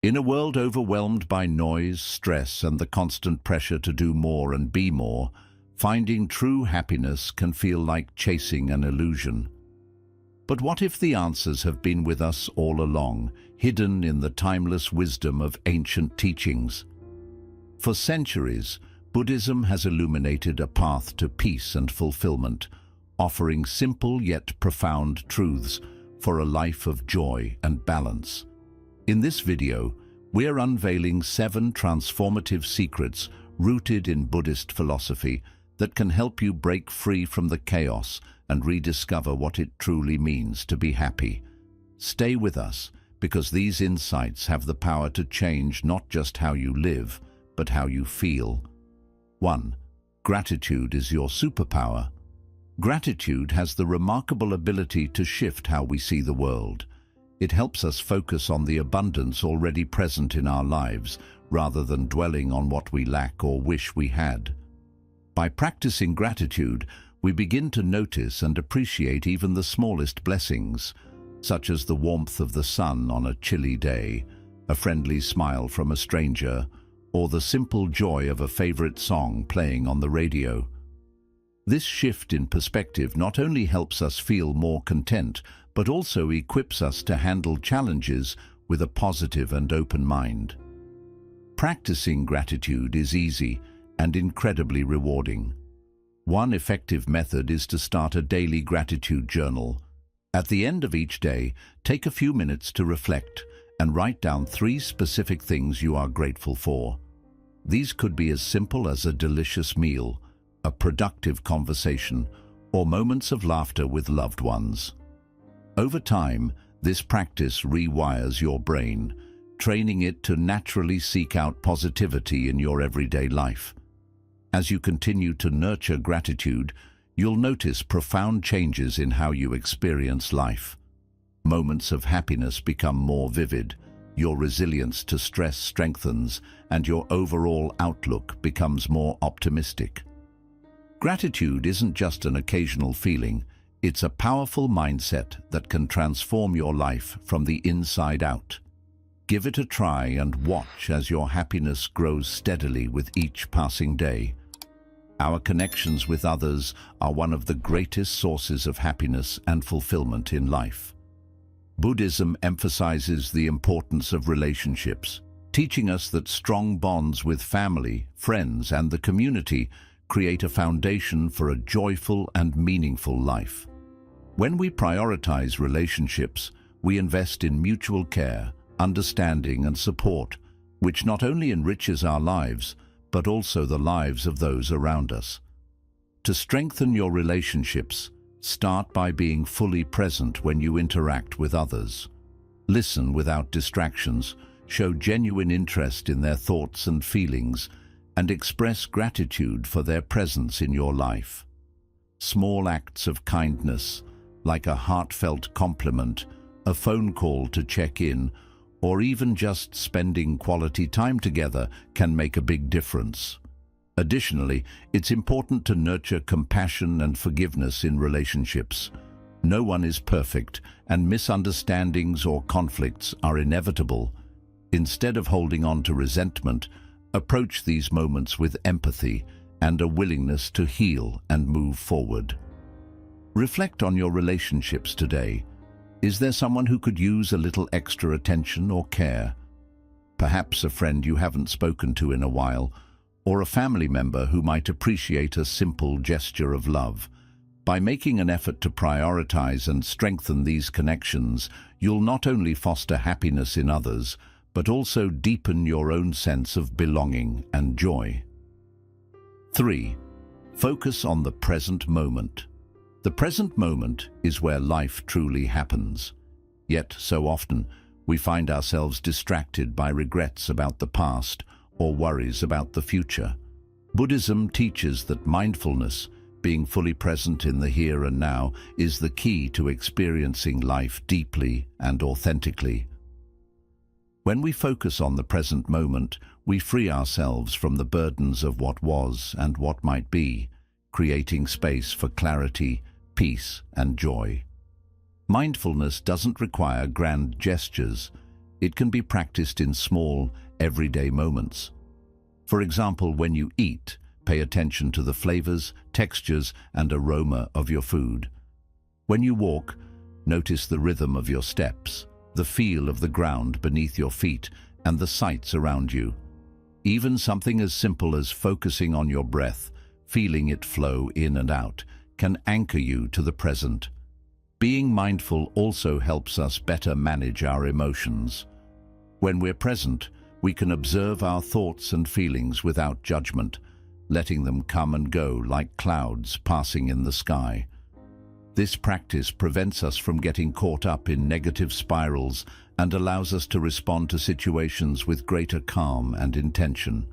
In a world overwhelmed by noise, stress, and the constant pressure to do more and be more, finding true happiness can feel like chasing an illusion. But what if the answers have been with us all along, hidden in the timeless wisdom of ancient teachings? For centuries, Buddhism has illuminated a path to peace and fulfillment, offering simple yet profound truths for a life of joy and balance. In this video, we're unveiling 7 transformative secrets rooted in Buddhist philosophy that can help you break free from the chaos and rediscover what it truly means to be happy. Stay with us, because these insights have the power to change not just how you live, but how you feel. 1. Gratitude is your superpower. Gratitude has the remarkable ability to shift how we see the world. It helps us focus on the abundance already present in our lives, rather than dwelling on what we lack or wish we had. By practicing gratitude, we begin to notice and appreciate even the smallest blessings, such as the warmth of the sun on a chilly day, a friendly smile from a stranger, or the simple joy of a favorite song playing on the radio. This shift in perspective not only helps us feel more content, but also equips us to handle challenges with a positive and open mind. Practicing gratitude is easy and incredibly rewarding. One effective method is to start a daily gratitude journal. At the end of each day, take a few minutes to reflect and write down 3 specific things you are grateful for. These could be as simple as a delicious meal, a productive conversation, or moments of laughter with loved ones. Over time, this practice rewires your brain, training it to naturally seek out positivity in your everyday life. As you continue to nurture gratitude, you'll notice profound changes in how you experience life. Moments of happiness become more vivid, your resilience to stress strengthens, and your overall outlook becomes more optimistic. Gratitude isn't just an occasional feeling, it's a powerful mindset that can transform your life from the inside out. Give it a try and watch as your happiness grows steadily with each passing day. Our connections with others are one of the greatest sources of happiness and fulfillment in life. Buddhism emphasizes the importance of relationships, teaching us that strong bonds with family, friends, and the community create a foundation for a joyful and meaningful life. When we prioritize relationships, we invest in mutual care, understanding, and support, which not only enriches our lives, but also the lives of those around us. To strengthen your relationships, start by being fully present when you interact with others. Listen without distractions, show genuine interest in their thoughts and feelings, and express gratitude for their presence in your life. Small acts of kindness, like a heartfelt compliment, a phone call to check in, or even just spending quality time together, can make a big difference. Additionally, it's important to nurture compassion and forgiveness in relationships. No one is perfect, and misunderstandings or conflicts are inevitable. Instead of holding on to resentment, approach these moments with empathy and a willingness to heal and move forward. Reflect on your relationships today. Is there someone who could use a little extra attention or care? Perhaps a friend you haven't spoken to in a while, or a family member who might appreciate a simple gesture of love. By making an effort to prioritize and strengthen these connections, you'll not only foster happiness in others, but also deepen your own sense of belonging and joy. 3. Focus on the present moment. The present moment is where life truly happens. Yet, so often, we find ourselves distracted by regrets about the past or worries about the future. Buddhism teaches that mindfulness, being fully present in the here and now, is the key to experiencing life deeply and authentically. When we focus on the present moment, we free ourselves from the burdens of what was and what might be, creating space for clarity, peace, and joy. Mindfulness doesn't require grand gestures. It can be practiced in small, everyday moments. For example, when you eat, pay attention to the flavors, textures, and aroma of your food. When you walk, notice the rhythm of your steps, the feel of the ground beneath your feet, and the sights around you. Even something as simple as focusing on your breath, feeling it flow in and out, can anchor you to the present. Being mindful also helps us better manage our emotions. When we're present, we can observe our thoughts and feelings without judgment, letting them come and go like clouds passing in the sky. This practice prevents us from getting caught up in negative spirals and allows us to respond to situations with greater calm and intention.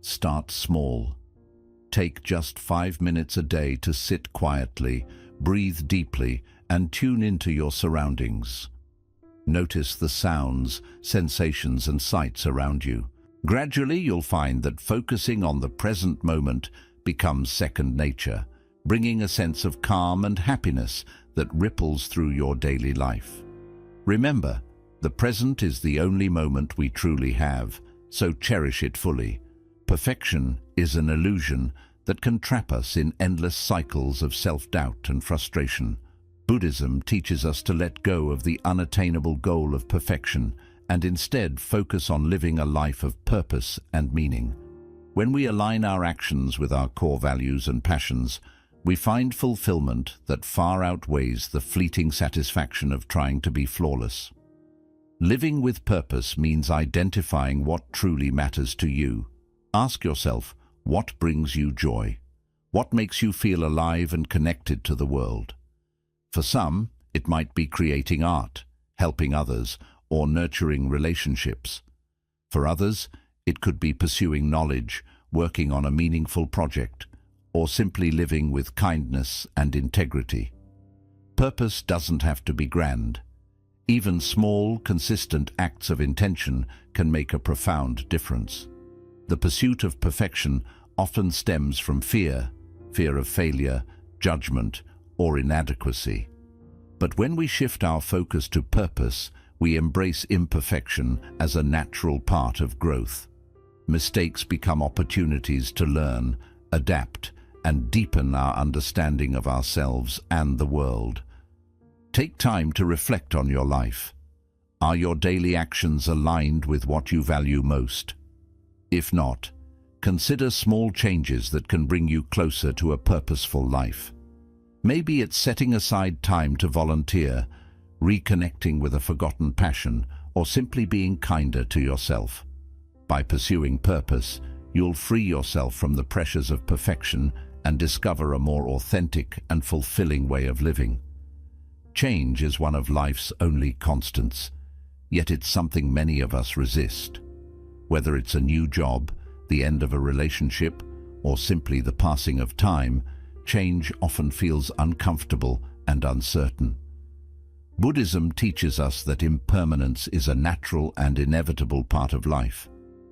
Start small. Take just 5 minutes a day to sit quietly, breathe deeply, and tune into your surroundings. Notice the sounds, sensations, and sights around you. Gradually, you'll find that focusing on the present moment becomes second nature, bringing a sense of calm and happiness that ripples through your daily life. Remember, the present is the only moment we truly have, so cherish it fully. Perfection is an illusion that can trap us in endless cycles of self-doubt and frustration. Buddhism teaches us to let go of the unattainable goal of perfection and instead focus on living a life of purpose and meaning. When we align our actions with our core values and passions, we find fulfillment that far outweighs the fleeting satisfaction of trying to be flawless. Living with purpose means identifying what truly matters to you. Ask yourself, what brings you joy? What makes you feel alive and connected to the world? For some, it might be creating art, helping others, or nurturing relationships. For others, it could be pursuing knowledge, working on a meaningful project, or simply living with kindness and integrity. Purpose doesn't have to be grand. Even small, consistent acts of intention can make a profound difference. The pursuit of perfection often stems from fear of failure, judgment, or inadequacy. But when we shift our focus to purpose, we embrace imperfection as a natural part of growth. Mistakes become opportunities to learn, adapt, and deepen our understanding of ourselves and the world. Take time to reflect on your life. Are your daily actions aligned with what you value most? If not, consider small changes that can bring you closer to a purposeful life. Maybe it's setting aside time to volunteer, reconnecting with a forgotten passion, or simply being kinder to yourself. By pursuing purpose, you'll free yourself from the pressures of perfection and discover a more authentic and fulfilling way of living. Change is one of life's only constants, yet it's something many of us resist. Whether it's a new job, the end of a relationship, or simply the passing of time, change often feels uncomfortable and uncertain. Buddhism teaches us that impermanence is a natural and inevitable part of life,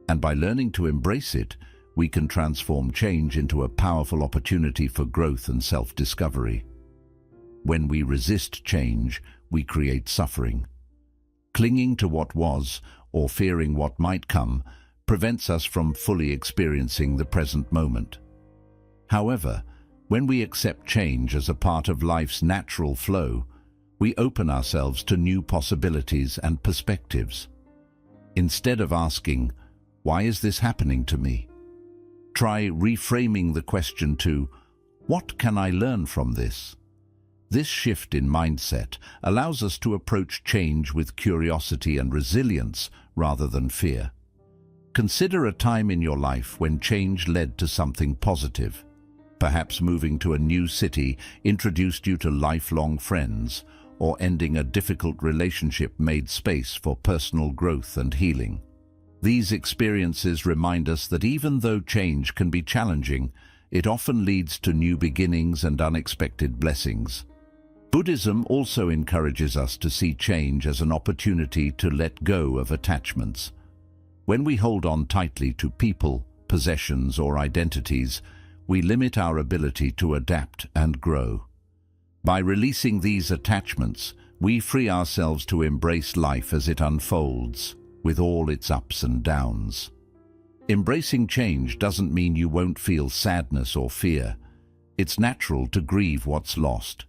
and by learning to embrace it, we can transform change into a powerful opportunity for growth and self-discovery. When we resist change, we create suffering. Clinging to what was, or fearing what might come, prevents us from fully experiencing the present moment. However, when we accept change as a part of life's natural flow, we open ourselves to new possibilities and perspectives. Instead of asking, "Why is this happening to me?" try reframing the question to, "What can I learn from this?" This shift in mindset allows us to approach change with curiosity and resilience rather than fear. Consider a time in your life when change led to something positive. Perhaps moving to a new city introduced you to lifelong friends, or ending a difficult relationship made space for personal growth and healing. These experiences remind us that even though change can be challenging, it often leads to new beginnings and unexpected blessings. Buddhism also encourages us to see change as an opportunity to let go of attachments. When we hold on tightly to people, possessions, or identities, we limit our ability to adapt and grow. By releasing these attachments, we free ourselves to embrace life as it unfolds, with all its ups and downs. Embracing change doesn't mean you won't feel sadness or fear. It's natural to grieve what's lost.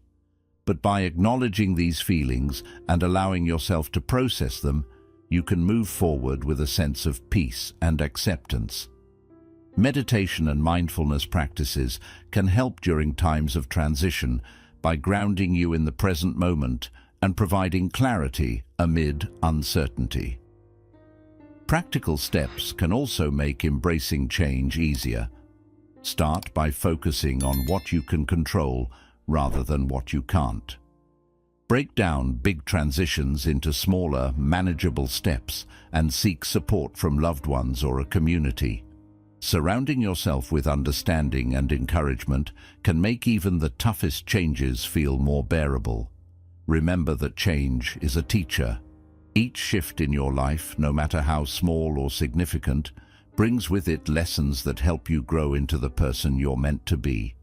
But by acknowledging these feelings and allowing yourself to process them, you can move forward with a sense of peace and acceptance. Meditation and mindfulness practices can help during times of transition by grounding you in the present moment and providing clarity amid uncertainty. Practical steps can also make embracing change easier. Start by focusing on what you can control rather than what you can't. Break down big transitions into smaller, manageable steps and seek support from loved ones or a community. Surrounding yourself with understanding and encouragement can make even the toughest changes feel more bearable. Remember that change is a teacher. Each shift in your life, no matter how small or significant, brings with it lessons that help you grow into the person you're meant to be.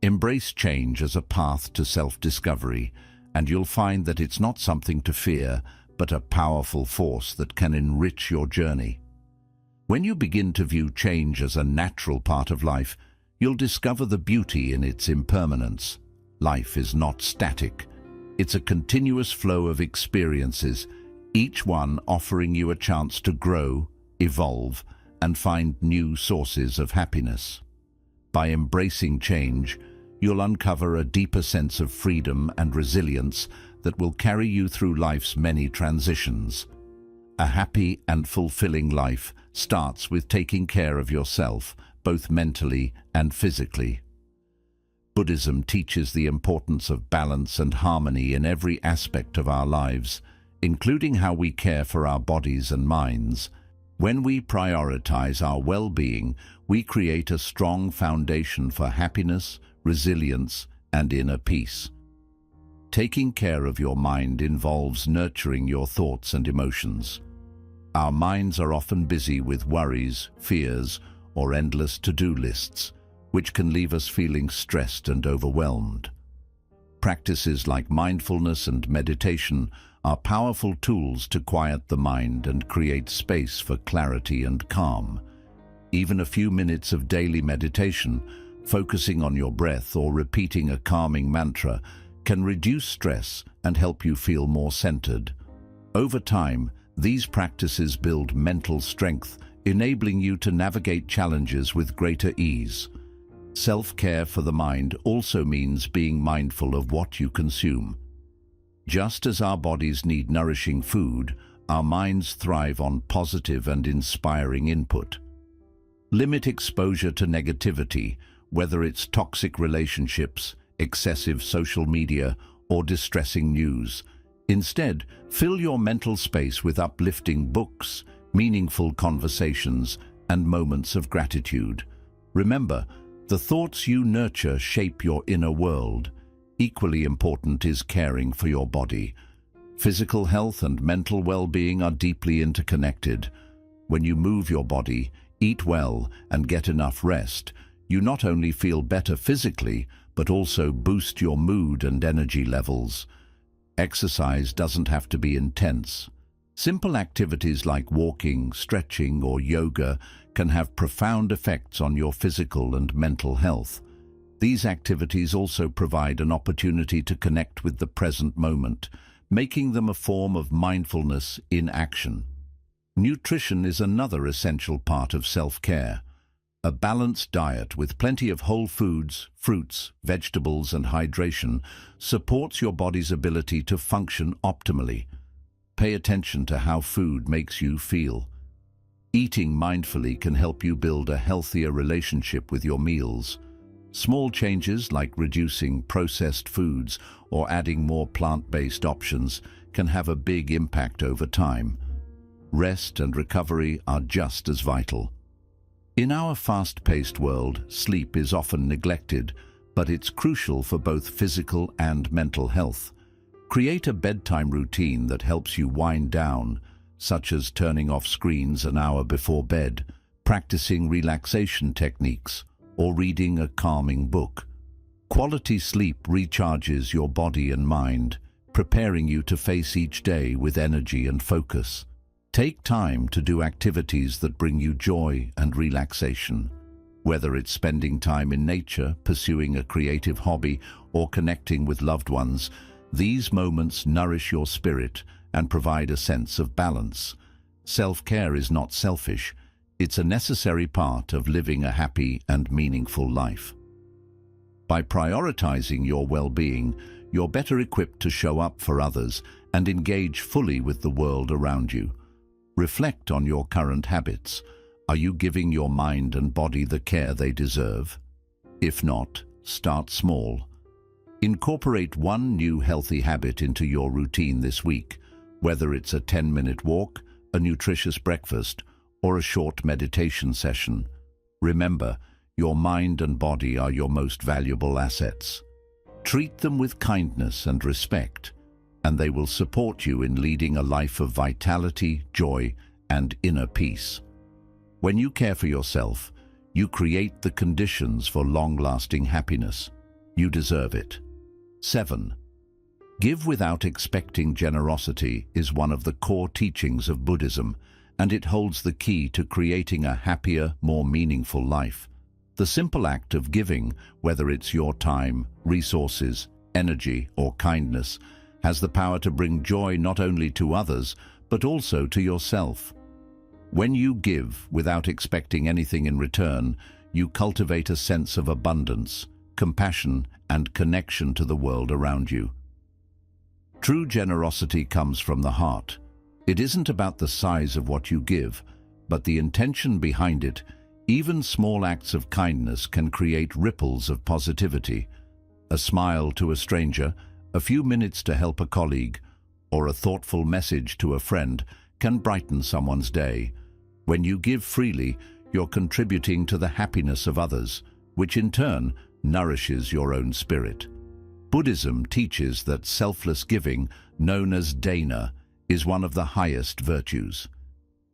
Embrace change as a path to self-discovery, and you'll find that it's not something to fear, but a powerful force that can enrich your journey. When you begin to view change as a natural part of life, you'll discover the beauty in its impermanence. Life is not static. It's a continuous flow of experiences, each one offering you a chance to grow, evolve, and find new sources of happiness. By embracing change, you'll uncover a deeper sense of freedom and resilience that will carry you through life's many transitions. A happy and fulfilling life starts with taking care of yourself, both mentally and physically. Buddhism teaches the importance of balance and harmony in every aspect of our lives, including how we care for our bodies and minds. When we prioritize our well-being, we create a strong foundation for happiness, resilience, and inner peace. Taking care of your mind involves nurturing your thoughts and emotions. Our minds are often busy with worries, fears, or endless to-do lists, which can leave us feeling stressed and overwhelmed. Practices like mindfulness and meditation are powerful tools to quiet the mind and create space for clarity and calm. Even a few minutes of daily meditation, focusing on your breath or repeating a calming mantra, can reduce stress and help you feel more centered. Over time, these practices build mental strength, enabling you to navigate challenges with greater ease. Self-care for the mind also means being mindful of what you consume. Just as our bodies need nourishing food, our minds thrive on positive and inspiring input. Limit exposure to negativity, whether it's toxic relationships, excessive social media, or distressing news. Instead, fill your mental space with uplifting books, meaningful conversations, and moments of gratitude. Remember, the thoughts you nurture shape your inner world. Equally important is caring for your body. Physical health and mental well-being are deeply interconnected. When you move your body, eat well, and get enough rest, you not only feel better physically, but also boost your mood and energy levels. Exercise doesn't have to be intense. Simple activities like walking, stretching, or yoga can have profound effects on your physical and mental health. These activities also provide an opportunity to connect with the present moment, making them a form of mindfulness in action. Nutrition is another essential part of self-care. A balanced diet with plenty of whole foods, fruits, vegetables, and hydration supports your body's ability to function optimally. Pay attention to how food makes you feel. Eating mindfully can help you build a healthier relationship with your meals. Small changes like reducing processed foods or adding more plant-based options can have a big impact over time. Rest and recovery are just as vital. In our fast-paced world, sleep is often neglected, but it's crucial for both physical and mental health. Create a bedtime routine that helps you wind down, such as turning off screens an hour before bed, practicing relaxation techniques, or reading a calming book. Quality sleep recharges your body and mind, preparing you to face each day with energy and focus. Take time to do activities that bring you joy and relaxation. Whether it's spending time in nature, pursuing a creative hobby, or connecting with loved ones, these moments nourish your spirit and provide a sense of balance. Self-care is not selfish. It's a necessary part of living a happy and meaningful life. By prioritizing your well-being, you're better equipped to show up for others and engage fully with the world around you. Reflect on your current habits. Are you giving your mind and body the care they deserve? If not, start small. Incorporate one new healthy habit into your routine this week, whether it's a 10-minute walk, a nutritious breakfast, or a short meditation session. Remember, your mind and body are your most valuable assets. Treat them with kindness and respect, and they will support you in leading a life of vitality, joy, and inner peace. When you care for yourself, you create the conditions for long-lasting happiness. You deserve it. 7. Give without expecting generosity is one of the core teachings of Buddhism, and it holds the key to creating a happier, more meaningful life. The simple act of giving, whether it's your time, resources, energy, or kindness, has the power to bring joy not only to others, but also to yourself. When you give without expecting anything in return, you cultivate a sense of abundance, compassion, and connection to the world around you. True generosity comes from the heart. It isn't about the size of what you give, but the intention behind it. Even small acts of kindness can create ripples of positivity. A smile to a stranger, a few minutes to help a colleague, or a thoughtful message to a friend can brighten someone's day. When you give freely, you're contributing to the happiness of others, which in turn nourishes your own spirit. Buddhism teaches that selfless giving, known as dana, is one of the highest virtues.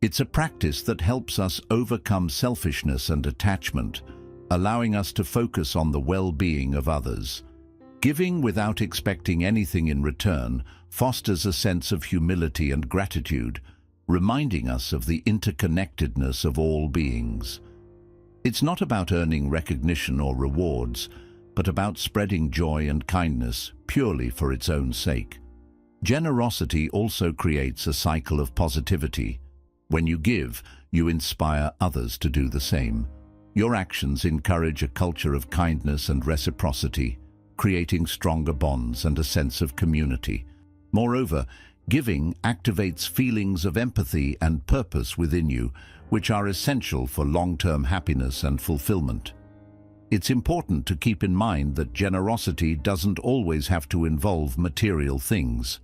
It's a practice that helps us overcome selfishness and attachment, allowing us to focus on the well-being of others. Giving without expecting anything in return fosters a sense of humility and gratitude, reminding us of the interconnectedness of all beings. It's not about earning recognition or rewards, but about spreading joy and kindness purely for its own sake. Generosity also creates a cycle of positivity. When you give, you inspire others to do the same. Your actions encourage a culture of kindness and reciprocity, creating stronger bonds and a sense of community. Moreover, giving activates feelings of empathy and purpose within you, which are essential for long-term happiness and fulfillment. It's important to keep in mind that generosity doesn't always have to involve material things.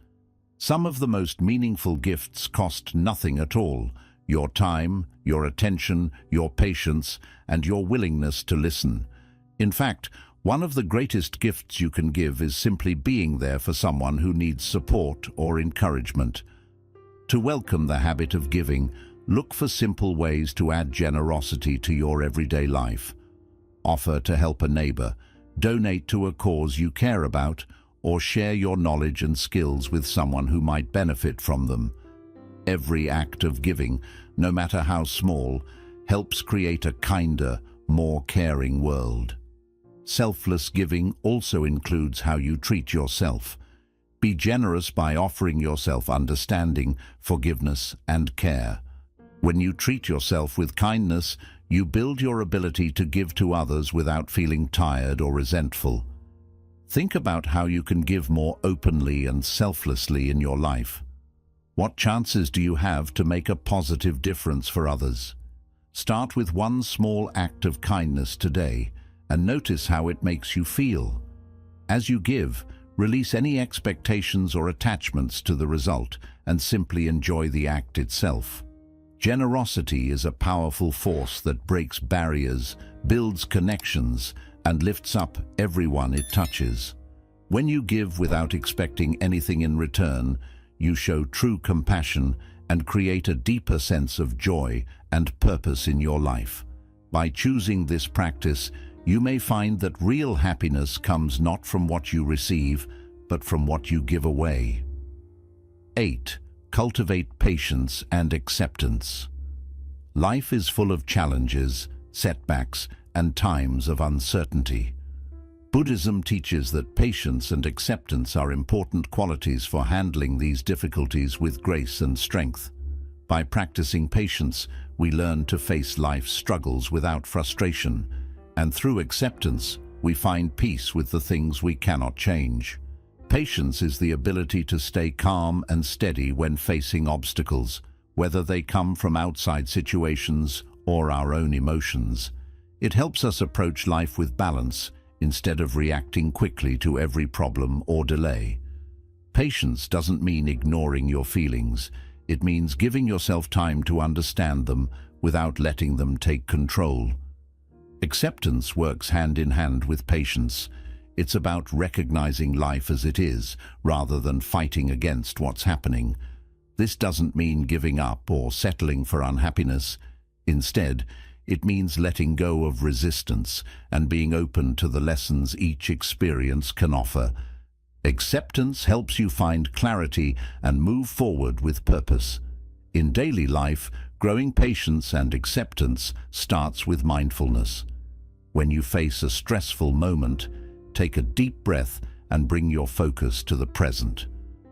Some of the most meaningful gifts cost nothing at all: your time, your attention, your patience, and your willingness to listen. In fact, one of the greatest gifts you can give is simply being there for someone who needs support or encouragement. To welcome the habit of giving, look for simple ways to add generosity to your everyday life. Offer to help a neighbor, donate to a cause you care about, or share your knowledge and skills with someone who might benefit from them. Every act of giving, no matter how small, helps create a kinder, more caring world. Selfless giving also includes how you treat yourself. Be generous by offering yourself understanding, forgiveness, and care. When you treat yourself with kindness, you build your ability to give to others without feeling tired or resentful. Think about how you can give more openly and selflessly in your life. What chances do you have to make a positive difference for others? Start with one small act of kindness today, and notice how it makes you feel. As you give, release any expectations or attachments to the result, and simply enjoy the act itself. Generosity is a powerful force that breaks barriers, builds connections, and lifts up everyone it touches. When you give without expecting anything in return, you show true compassion and create a deeper sense of joy and purpose in your life. By choosing this practice, you may find that real happiness comes not from what you receive, but from what you give away. 8. Cultivate patience and acceptance. Life is full of challenges, setbacks, and times of uncertainty. Buddhism teaches that patience and acceptance are important qualities for handling these difficulties with grace and strength. By practicing patience, we learn to face life's struggles without frustration, and through acceptance, we find peace with the things we cannot change. Patience is the ability to stay calm and steady when facing obstacles, whether they come from outside situations or our own emotions. It helps us approach life with balance instead of reacting quickly to every problem or delay. Patience doesn't mean ignoring your feelings. It means giving yourself time to understand them without letting them take control. Acceptance works hand in hand with patience. It's about recognizing life as it is, rather than fighting against what's happening. This doesn't mean giving up or settling for unhappiness. Instead, it means letting go of resistance and being open to the lessons each experience can offer. Acceptance helps you find clarity and move forward with purpose. In daily life, growing patience and acceptance starts with mindfulness. When you face a stressful moment, take a deep breath and bring your focus to the present.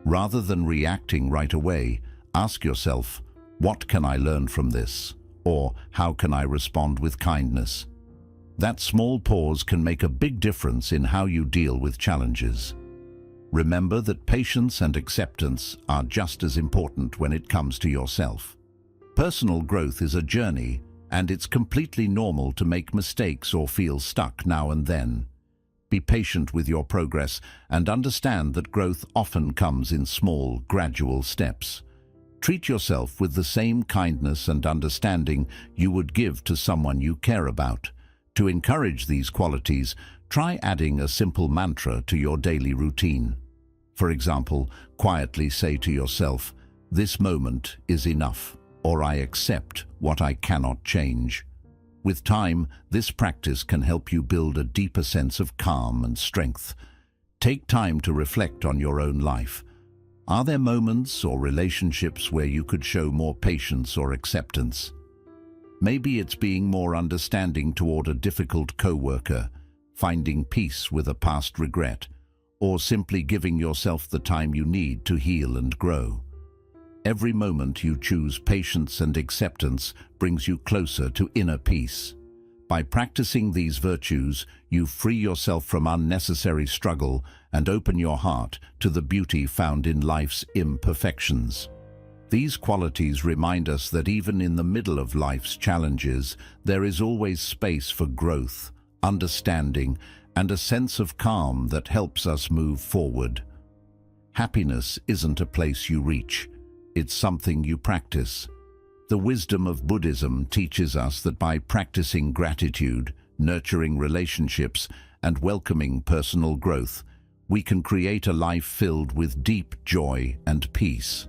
Rather than reacting right away, ask yourself, what can I learn from this? Or how can I respond with kindness? That small pause can make a big difference in how you deal with challenges. Remember that patience and acceptance are just as important when it comes to yourself. Personal growth is a journey, and it's completely normal to make mistakes or feel stuck now and then. Be patient with your progress and understand that growth often comes in small, gradual steps. Treat yourself with the same kindness and understanding you would give to someone you care about. To encourage these qualities, try adding a simple mantra to your daily routine. For example, quietly say to yourself, "This moment is enough," or "I accept what I cannot change." With time, this practice can help you build a deeper sense of calm and strength. Take time to reflect on your own life. Are there moments or relationships where you could show more patience or acceptance? Maybe it's being more understanding toward a difficult coworker, finding peace with a past regret, or simply giving yourself the time you need to heal and grow. Every moment you choose patience and acceptance brings you closer to inner peace. By practicing these virtues, you free yourself from unnecessary struggle and open your heart to the beauty found in life's imperfections. These qualities remind us that even in the middle of life's challenges, there is always space for growth, understanding, and a sense of calm that helps us move forward. Happiness isn't a place you reach. It's something you practice. The wisdom of Buddhism teaches us that by practicing gratitude, nurturing relationships, and welcoming personal growth, we can create a life filled with deep joy and peace.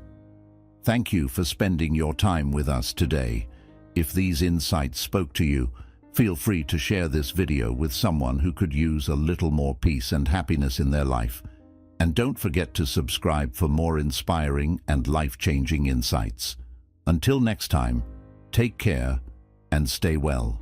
Thank you for spending your time with us today. If these insights spoke to you, feel free to share this video with someone who could use a little more peace and happiness in their life. And don't forget to subscribe for more inspiring and life-changing insights. Until next time, take care and stay well.